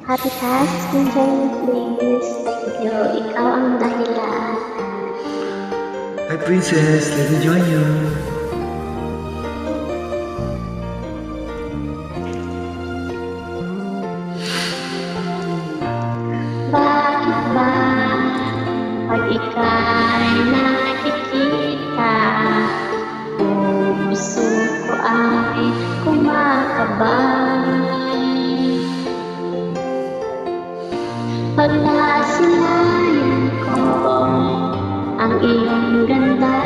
Happy task, enjoy me please. Thank you, ikaw ang dahilan. Hi princess, let me join you. Bakit ba pag ika'y nakikita, puso ko ay kumakabay? Pag nasinayan ko ang iyong ganda,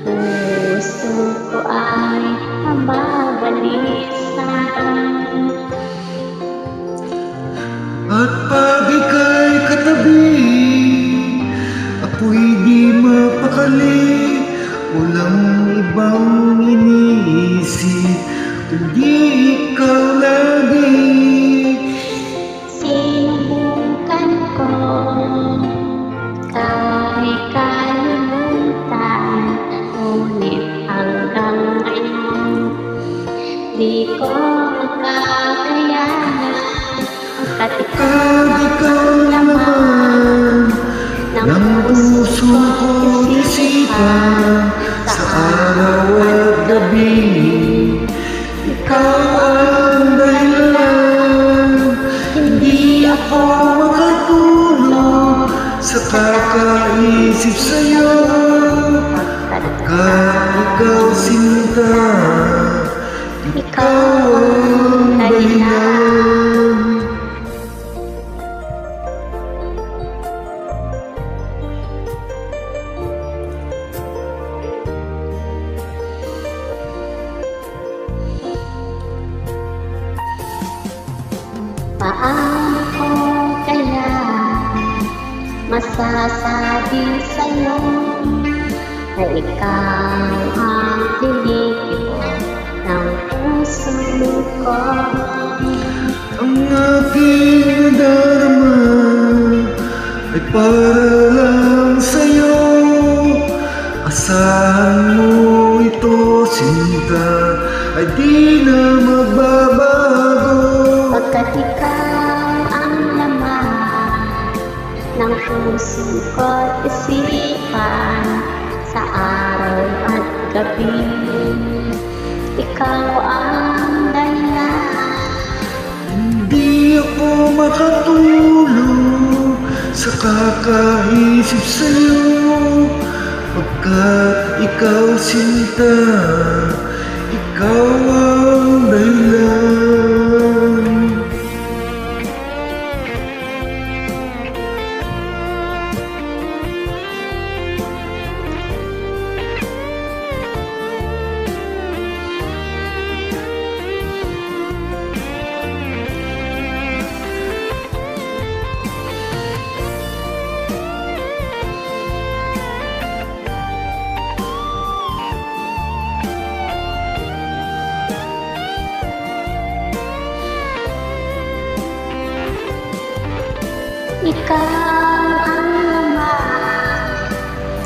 puso ko ay mababalisan. At pag ika'y katabi, ako'y di mapakali. Walang ibang iniisip, kundi ikaw lagi. Sinubukan ko kahit kalimutan, ngunit hanggang ngayon di ko makakayanan. Pagkat Ikaw naman ng puso ko isipan, sa araw at gabi ikaw ang dahilan. Hindi ako makatulog sa kakaisip sa'yo, pagkat ikaw sinta, ikaw ang dahilan. Paano ko kaya masasabi sa'yo na ikaw ang tinitipon ng puso ko? Ang aking nadarama ay para lang sa'yo. Asahan mo ito, sinta, ay di na magbabago. Pagkat ikaw ang laman ng puso ko't isipan, sa araw at gabi ikaw ang dahilan. Hindi ako makatulog sa kakaisip sa'yo, pagkat ikaw sinta, ikaw ang dahilan. Ikaw ang laman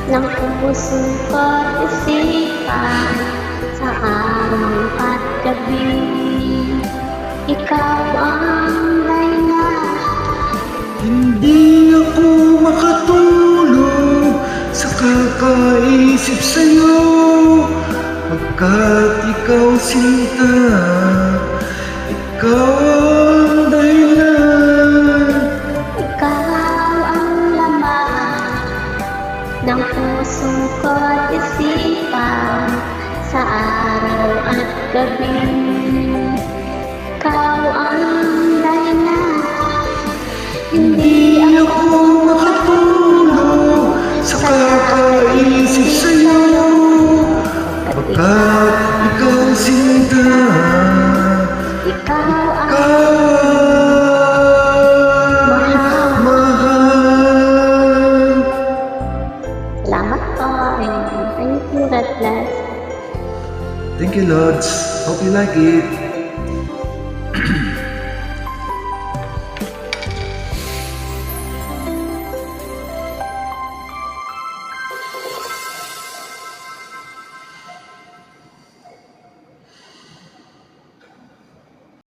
ng puso ko't isipan, sa araw at gabi ikaw ang dahilan. Hindi ako makatulog sa kakaisip sa'yo, pagkat ikaw sinta, ikaw ang dahilan. Ikaw ang laman ng puso ko't isipan, sa araw at gabi ikaw ang dahilan. Hindi ako makatulog sa kakaisip sa'yo, pagkat ikaw sinta, ikaw ang mahal. Salamat po, and thank you, God bless. Thank you, Lords. Hope you like it.